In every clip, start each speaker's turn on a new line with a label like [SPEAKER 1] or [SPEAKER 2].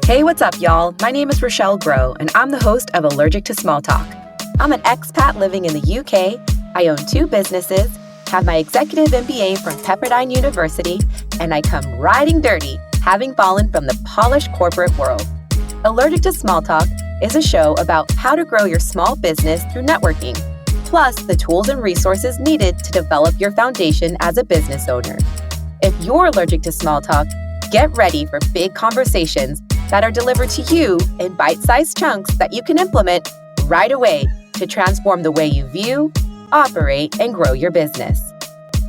[SPEAKER 1] Hey, what's up, y'all? My name is Rochelle and I'm the host of Allergic to Small Talk. I'm an expat living in the UK. I own 2 businesses, have my executive MBA from Pepperdine University, and I come riding dirty, having fallen from the polished corporate world. Allergic to Small Talk is a show about how to grow your small business through networking, plus the tools and resources needed to develop your foundation as a business owner. If you're allergic to small talk, get ready for big conversations that are delivered to you in bite-sized chunks that you can implement right away to transform the way you view, operate, and grow your business.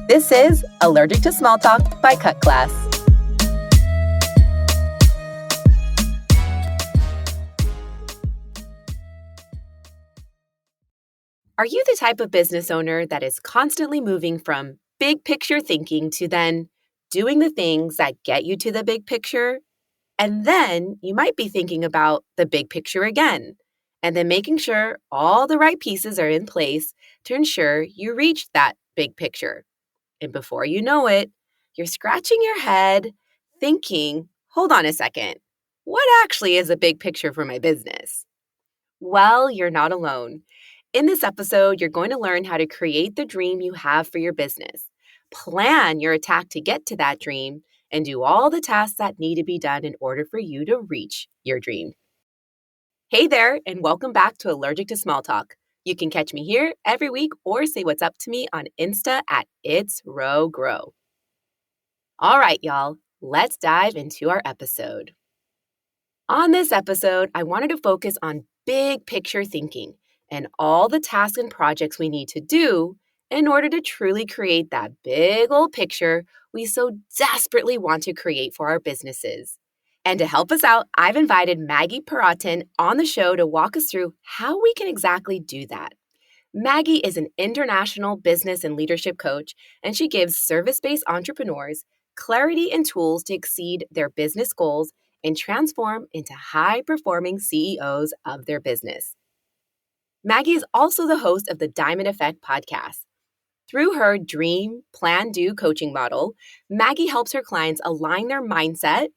[SPEAKER 1] This is Allergic to Small Talk by Cut Class. Are you the type of business owner that is constantly moving from big picture thinking to then doing the things that get you to the big picture? And then you might be thinking about the big picture again, and then making sure all the right pieces are in place to ensure you reach that big picture. And before you know it, you're scratching your head thinking, hold on a second, what actually is a big picture for my business? Well, you're not alone. In this episode, you're going to learn how to create the dream you have for your business, plan your attack to get to that dream, and do all the tasks that need to be done in order for you to reach your dream. Hey there, and welcome back to Allergic to Small Talk. You can catch me here every week or say what's up to me on Insta at It's Row Grow. All right, y'all, let's dive into our episode. On this episode, I wanted to focus on big picture thinking and all the tasks and projects we need to do in order to truly create that big old picture we so desperately want to create for our businesses. And to help us out, I've invited Maggie Perotin on the show to walk us through how we can exactly do that. Maggie is an international business and leadership coach, and she gives service-based entrepreneurs clarity and tools to exceed their business goals and transform into high-performing CEOs of their business. Maggie is also the host of the Diamond Effect podcast. Through her Dream, Plan, Do coaching model, Maggie helps her clients align their mindset,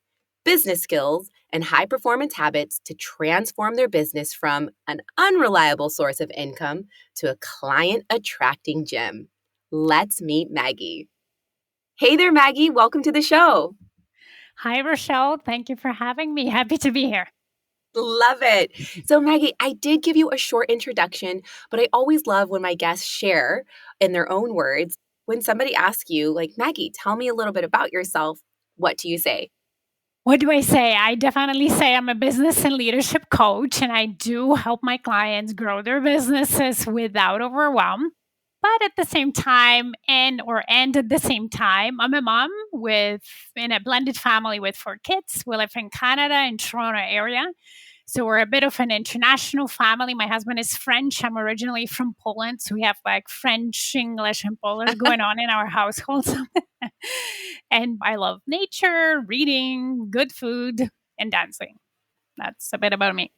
[SPEAKER 1] business skills, and high-performance habits to transform their business from an unreliable source of income to a client-attracting gem. Let's meet Maggie. Hey there, Maggie. Welcome to the show.
[SPEAKER 2] Hi, Rochelle. Thank you for having me. Happy to be here.
[SPEAKER 1] Love it. So, Maggie, I did give you a short introduction, but I always love when my guests share in their own words. When somebody asks you, like, Maggie, tell me a little bit about yourself, what do you say?
[SPEAKER 2] What do I say? I definitely say I'm a business and leadership coach, and I do help my clients grow their businesses without overwhelm. But at the same time, and at the same time, I'm a mom in a blended family with 4 kids. We live in Canada, in Toronto area. So we're a bit of an international family. My husband is French. I'm originally from Poland. So we have like French, English, and Polish going on in our household. And I love nature, reading, good food, and dancing. That's a bit about me.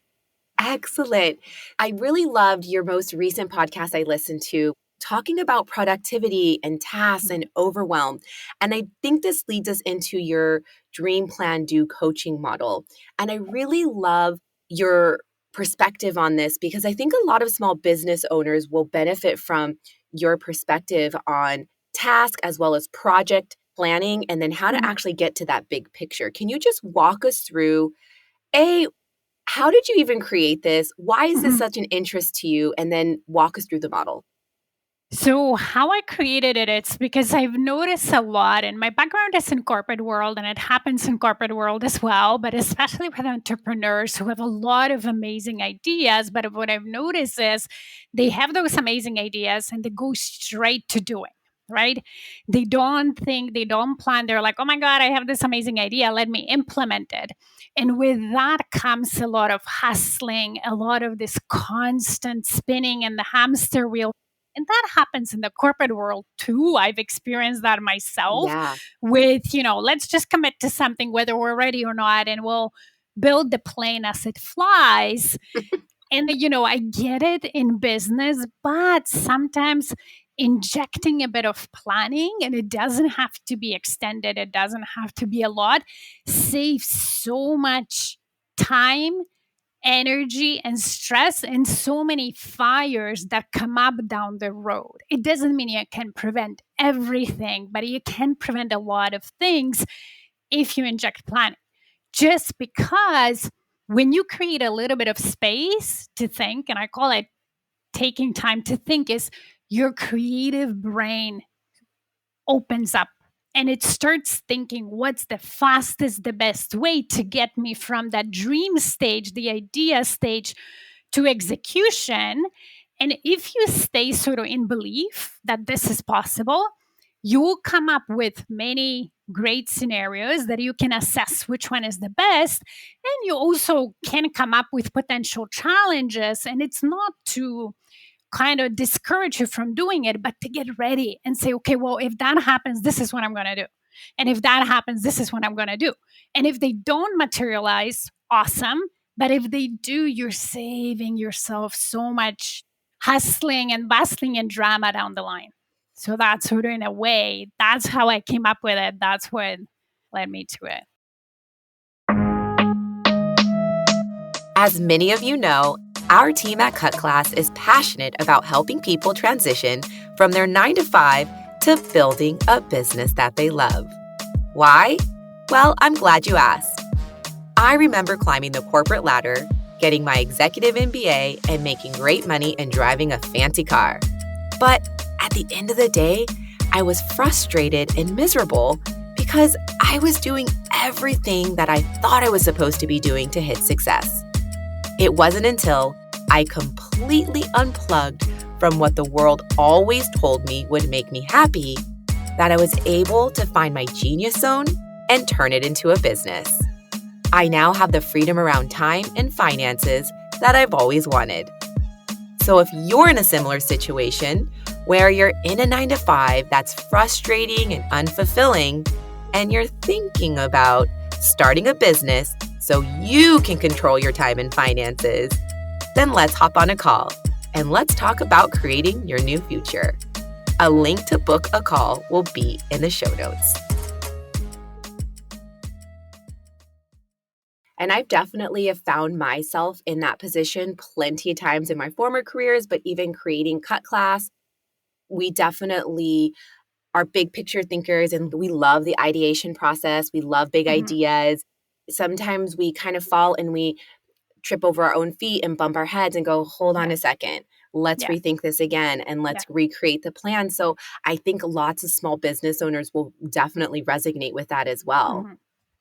[SPEAKER 1] Excellent. I really loved your most recent podcast I listened to, talking about productivity and tasks and overwhelm. And I think this leads us into your Dream, Plan, Do coaching model. And I really love your perspective on this because I think a lot of small business owners will benefit from your perspective on task as well as project planning and then how to actually get to that big picture. Can you just walk us through how did you even create this? Why is this such an interest to you? And then walk us through the model.
[SPEAKER 2] So how I created it, it's because I've noticed a lot, and my background is in corporate world, and it happens in corporate world as well, but especially with entrepreneurs who have a lot of amazing ideas. But what I've noticed is they have those amazing ideas and they go straight to doing. Right? They don't think, they don't plan. They're like, oh my God, I have this amazing idea. Let me implement it. And with that comes a lot of hustling, a lot of this constant spinning in the hamster wheel. And that happens in the corporate world too. I've experienced that myself with, let's just commit to something, whether we're ready or not, and we'll build the plane as it flies. And, I get it in business, but sometimes injecting a bit of planning, and it doesn't have to be extended, it doesn't have to be a lot, saves so much time, energy, and stress, and so many fires that come up down the road. It doesn't mean you can prevent everything, but you can prevent a lot of things if you inject planning. Just because when you create a little bit of space to think, and I call it taking time to think, is your creative brain opens up and it starts thinking, what's the fastest, the best way to get me from that dream stage, the idea stage, to execution. And if you stay sort of in belief that this is possible, you will come up with many great scenarios that you can assess which one is the best. And you also can come up with potential challenges. And it's not to kind of discourage you from doing it, but to get ready and say, okay, well, if that happens, this is what I'm going to do. And if that happens, this is what I'm going to do. And if they don't materialize, awesome. But if they do, you're saving yourself so much hustling and bustling and drama down the line. So that's sort of, in a way, that's how I came up with it. That's what led me to it.
[SPEAKER 1] As many of you know, our team at Cut Class is passionate about helping people transition from their 9-to-5 to building a business that they love. Why? Well, I'm glad you asked. I remember climbing the corporate ladder, getting my executive MBA, and making great money and driving a fancy car. But at the end of the day, I was frustrated and miserable because I was doing everything that I thought I was supposed to be doing to hit success. It wasn't until I completely unplugged from what the world always told me would make me happy that I was able to find my genius zone and turn it into a business. I now have the freedom around time and finances that I've always wanted. So if you're in a similar situation where you're in a 9-to-5 that's frustrating and unfulfilling, and you're thinking about starting a business so you can control your time and finances, then let's hop on a call and let's talk about creating your new future. A link to book a call will be in the show notes. And I've definitely have found myself in that position plenty of times in my former careers, but even creating Cut Class, we definitely are big picture thinkers and we love the ideation process. We love big ideas. Sometimes we kind of fall and we trip over our own feet and bump our heads and go, hold on a second, let's rethink this again and let's recreate the plan. So I think lots of small business owners will definitely resonate with that as well.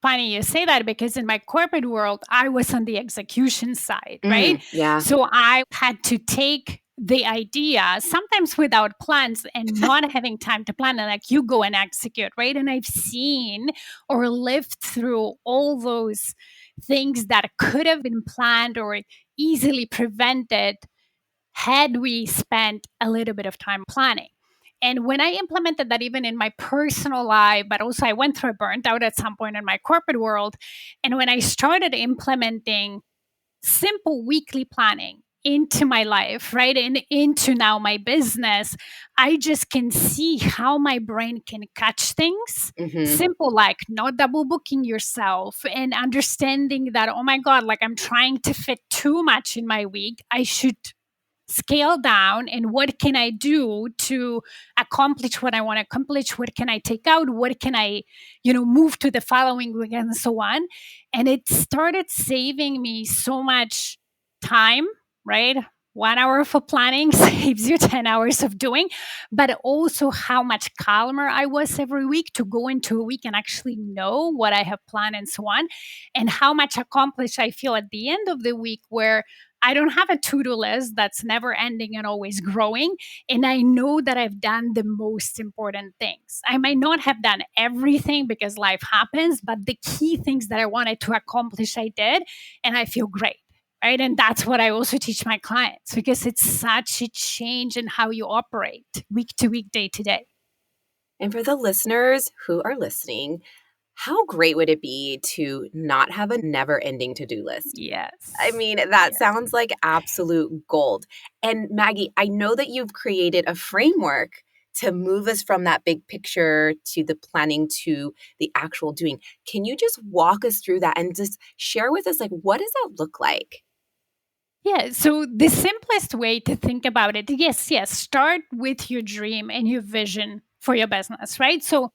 [SPEAKER 2] Funny you say that because in my corporate world, I was on the execution side, right?
[SPEAKER 1] Yeah.
[SPEAKER 2] So I had to take the idea, sometimes without plans and not having time to plan, and like you go and execute, right? And I've seen or lived through all those things that could have been planned or easily prevented had we spent a little bit of time planning. And when I implemented that, even in my personal life, but also I went through a burnt out at some point in my corporate world. And when I started implementing simple weekly planning into my life, right, and into now my business, I just can see how my brain can catch things. Simple, like not double booking yourself and understanding that, oh my God, like I'm trying to fit too much in my week. I should scale down and what can I do to accomplish what I want to accomplish? What can I take out? What can I, move to the following week and so on? And it started saving me so much time, right? 1 hour for planning saves you 10 hours of doing, but also how much calmer I was every week to go into a week and actually know what I have planned and so on, and how much accomplished I feel at the end of the week where I don't have a to-do list that's never ending and always growing. And I know that I've done the most important things. I might not have done everything because life happens, but the key things that I wanted to accomplish, I did. And I feel great. Right. And that's what I also teach my clients because it's such a change in how you operate week to week, day to day.
[SPEAKER 1] And for the listeners who are listening, how great would it be to not have a never-ending to-do list?
[SPEAKER 2] Yes.
[SPEAKER 1] I mean, that sounds like absolute gold. And Maggie, I know that you've created a framework to move us from that big picture to the planning to the actual doing. Can you just walk us through that and just share with us, like, what does that look like?
[SPEAKER 2] Yeah, so the simplest way to think about it, yes, start with your dream and your vision for your business, right? So,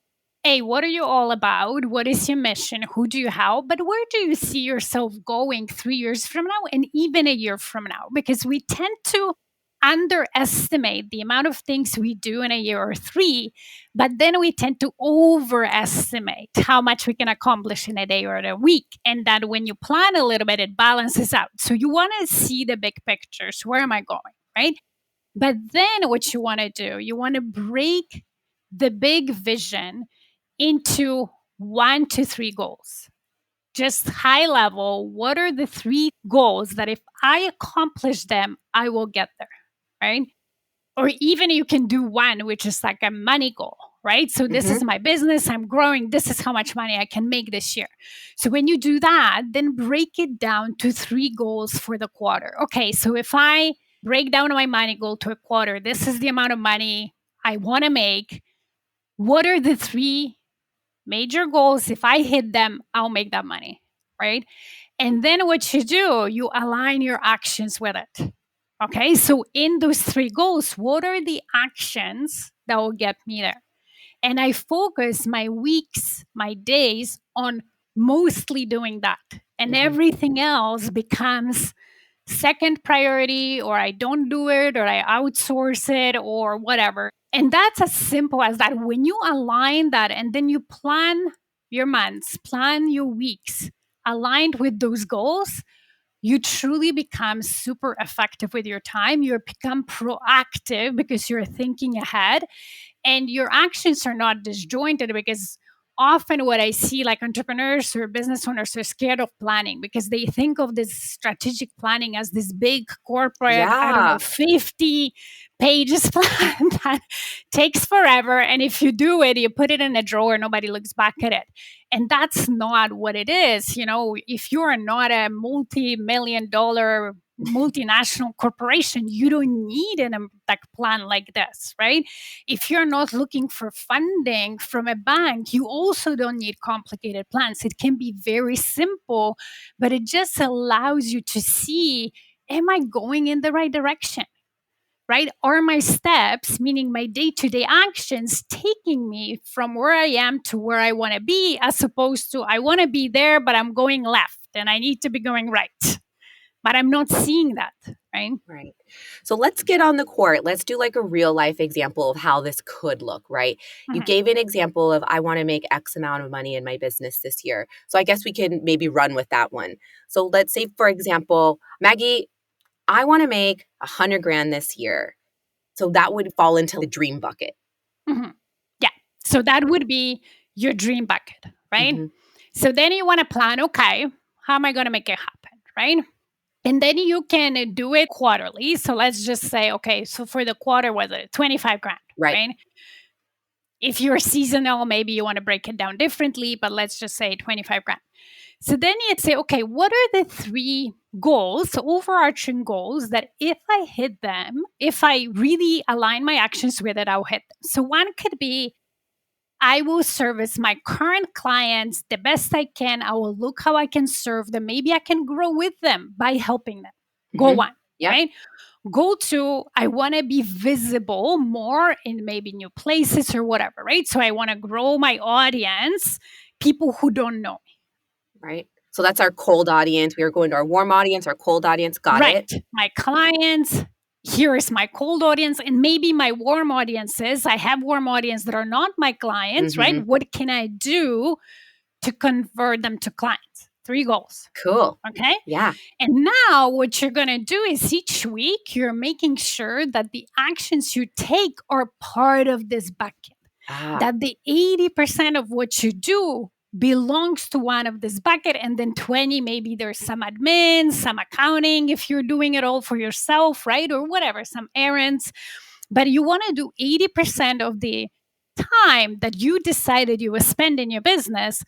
[SPEAKER 2] A, what are you all about? What is your mission? Who do you help? But where do you see yourself going 3 years from now and even a year from now? Because we tend to underestimate the amount of things we do in a year or three, but then we tend to overestimate how much we can accomplish in a day or in a week. And that when you plan a little bit, it balances out. So you want to see the big pictures. Where am I going? Right. But then what you want to do, you want to break the big vision into 1 to 3 goals. Just high level, what are the 3 goals that if I accomplish them, I will get there? Right. Or even you can do one, which is like a money goal, right? So this is
[SPEAKER 1] Hmm.
[SPEAKER 2] my business, I'm growing, this is how much money I can make this year. So when you do that, then break it down to 3 goals for the quarter. Okay, so if I break down my money goal to a quarter, this is the amount of money I want to make. What are the 3 major goals? If I hit them, I'll make that money, right? And then what you do, you align your actions with it. Okay, so in those 3 goals, what are the actions that will get me there? And I focus my weeks, my days on mostly doing that. And
[SPEAKER 1] Hmm.
[SPEAKER 2] everything else becomes second priority, or I don't do it, or I outsource it, or whatever. And that's as simple as that. When you align that and then you plan your months, plan your weeks aligned with those goals, you truly become super effective with your time. You become proactive because you're thinking ahead and your actions are not disjointed because often what I see like entrepreneurs or business owners are scared of planning because they think of this strategic planning as this big corporate, I don't know,
[SPEAKER 1] Yeah.
[SPEAKER 2] 50 pages plan that takes forever. And if you do it, you put it in a drawer, nobody looks back at it. And that's not what it is. You know, if you are not a multi-million dollar multinational corporation, you don't need an like plan like this, right? If you're not looking for funding from a bank, you also don't need complicated plans. It can be very simple, but it just allows you to see, am I going in the right direction? Right? Are my steps, meaning my day to day actions, taking me from where I am to where I want to be, as opposed to I want to be there, but I'm going left and I need to be going right. But I'm not seeing that, right?
[SPEAKER 1] Right. So let's get on the court. Let's do like a real life example of how this could look, right? You
[SPEAKER 2] Mhm,
[SPEAKER 1] gave an example of I want to make X amount of money in my business this year. So I guess we can maybe run with that one. So let's say, for example, Maggie, I want to make 100 grand this year. So that would fall into the dream bucket.
[SPEAKER 2] mhm. Yeah. So that would be your dream bucket, right?
[SPEAKER 1] Hmm.
[SPEAKER 2] So then you want to plan, okay, how am I going to make it happen, right? And then you can do it quarterly. So let's just say, okay, so for the quarter, was it 25 grand,
[SPEAKER 1] Right.
[SPEAKER 2] right? If you're seasonal, maybe you want to break it down differently, but let's just say 25 grand. So then you'd say, okay, what are the 3 goals, overarching goals that if I hit them, if I really align my actions with it, I'll hit them. So one could be I will service my current clients the best I can. I will look how I can serve them. Maybe I can grow with them by helping them. Goal
[SPEAKER 1] Hmm.
[SPEAKER 2] one,
[SPEAKER 1] Yep.
[SPEAKER 2] right? Goal two, I want to be visible more in maybe new places or whatever, right? So I want to grow my audience, people who don't know me.
[SPEAKER 1] Right. So that's our cold audience. We are going to our warm audience, our cold audience. Got it.
[SPEAKER 2] Right. My clients, here is my cold audience, and maybe my warm audiences. I have warm audience that are not my clients, right?
[SPEAKER 1] Hmm.
[SPEAKER 2] What can I do to convert them to clients? 3 goals.
[SPEAKER 1] Cool.
[SPEAKER 2] Okay.
[SPEAKER 1] Yeah.
[SPEAKER 2] And now what you're going to do is each week you're making sure that the actions you take are part of this bucket,
[SPEAKER 1] Ah.
[SPEAKER 2] that the 80% of what you do belongs to one of this bucket, and then 20, maybe there's some admin, some accounting if you're doing it all for yourself, right? Or whatever, some errands. But you want to do 80% of the time that you decided you will spend in your business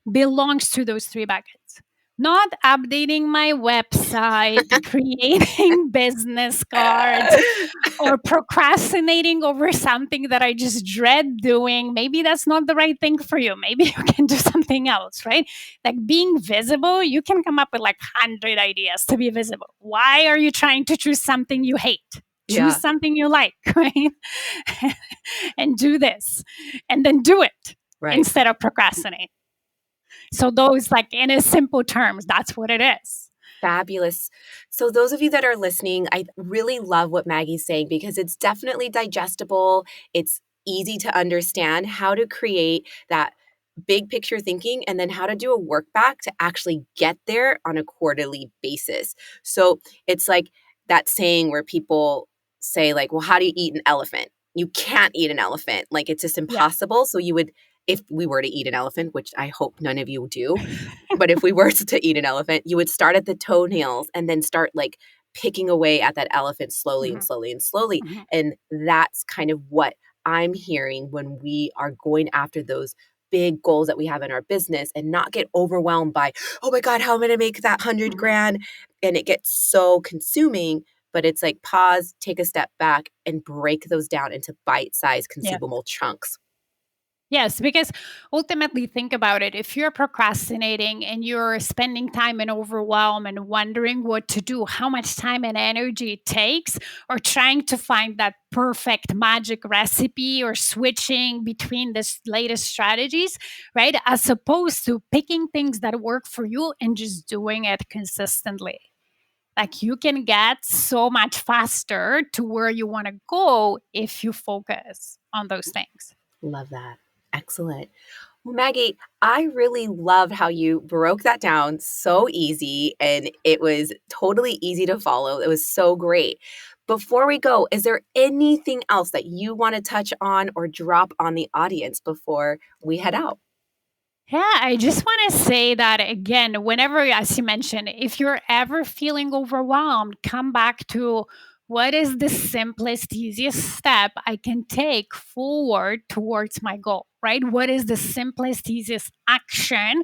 [SPEAKER 2] belongs to those 3 buckets. not updating my website, creating business cards, or procrastinating over something that I just dread doing. Maybe that's not the right thing for you. Maybe you can do something else, right? Like being visible, you can come up with like 100 ideas to be visible. Why are you trying to choose something you hate? Choose
[SPEAKER 1] Yeah,
[SPEAKER 2] something you like, right? And do this, and then do it
[SPEAKER 1] right.
[SPEAKER 2] instead of procrastinate. So those, like in a simple terms, that's what it is.
[SPEAKER 1] Fabulous. So, those of you that are listening, I really love what Maggie's saying because it's definitely digestible. It's easy to understand how to create that big picture thinking and then how to do a work back to actually get there on a quarterly basis. So, it's like that saying where people say, like, well, how do you eat an elephant? You can't eat an elephant. Like, it's just
[SPEAKER 2] Yeah.
[SPEAKER 1] impossible. So, you would, if we were to eat an elephant, which I hope none of you do, but if we were to eat an elephant, you would start at the toenails and then start like picking away at that elephant slowly and
[SPEAKER 2] Mhm,
[SPEAKER 1] slowly and slowly.
[SPEAKER 2] mhm,
[SPEAKER 1] And that's kind of what I'm hearing when we are going after those big goals that we have in our business and not get overwhelmed by, oh my God, how am I going to make that 100
[SPEAKER 2] mhm.
[SPEAKER 1] grand? And it gets so consuming. But it's like pause, take a step back, and break those down into bite sized,
[SPEAKER 2] Yeah.
[SPEAKER 1] consumable chunks.
[SPEAKER 2] Yes, because ultimately, think about it. If you're procrastinating and you're spending time in overwhelm and wondering what to do, how much time and energy it takes, or trying to find that perfect magic recipe or switching between the latest strategies, right? As opposed to picking things that work for you and just doing it consistently. Like you can get so much faster to where you want to go if you focus on those things.
[SPEAKER 1] Love that. Excellent. Well, Maggie, I really loved how you broke that down so easy and it was totally easy to follow. It was so great. Before we go, is there anything else that you want to touch on or drop on the audience before we head out?
[SPEAKER 2] Yeah, I just want to say that again, whenever, as you mentioned, if you're ever feeling overwhelmed, come back to what is the simplest, easiest step I can take forward towards my goal, right? What is the simplest, easiest action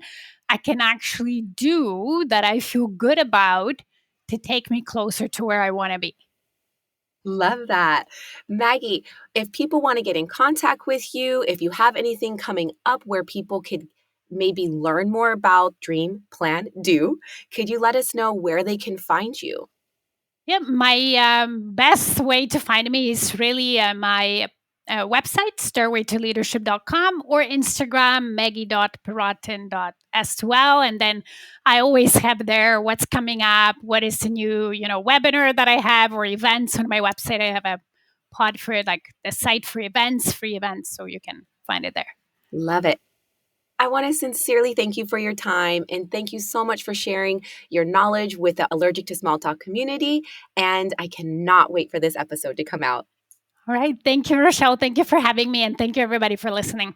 [SPEAKER 2] I can actually do that I feel good about to take me closer to where I want to be?
[SPEAKER 1] Love that. Maggie, if people want to get in contact with you, if you have anything coming up where people could maybe learn more about Dream, Plan, Do, could you let us know where they can find you?
[SPEAKER 2] Yeah, my best way to find me is really my website, stairwaytoleadership.com, or Instagram, maggie.perotin.as well. And then I always have there what's coming up, what is the new, webinar that I have, or events on my website. I have a pod for like the site for events, free events, so you can find it there.
[SPEAKER 1] Love it. I want to sincerely thank you for your time and thank you so much for sharing your knowledge with the Allergic to Small Talk community. And I cannot wait for this episode to come out.
[SPEAKER 2] All right. Thank you, Rochelle. Thank you for having me. And thank you, everybody, for listening.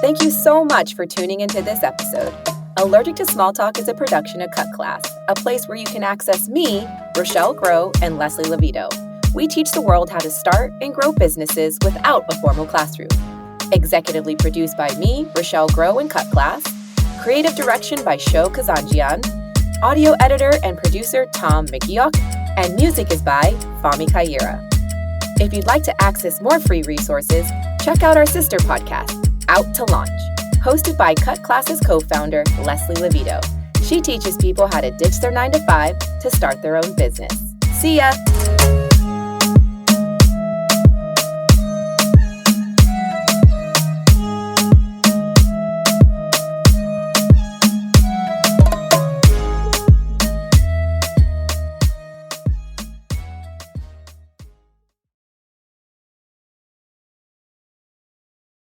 [SPEAKER 1] Thank you so much for tuning into this episode. Allergic to Small Talk is a production of Cut Class, a place where you can access me, Rochelle Grow, and Leslie Levito. We teach the world how to start and grow businesses without a formal classroom. Executively produced by me, Rochelle Grow, and Cut Class. Creative direction by Sho Kazanjian. Audio editor and producer Tom McGeoch. And music is by Fami Kaira. If you'd like to access more free resources, check out our sister podcast, Out to Launch, hosted by Cut Class's co-founder, Leslie Levito. She teaches people how to ditch their 9-to-5 to start their own business. See ya!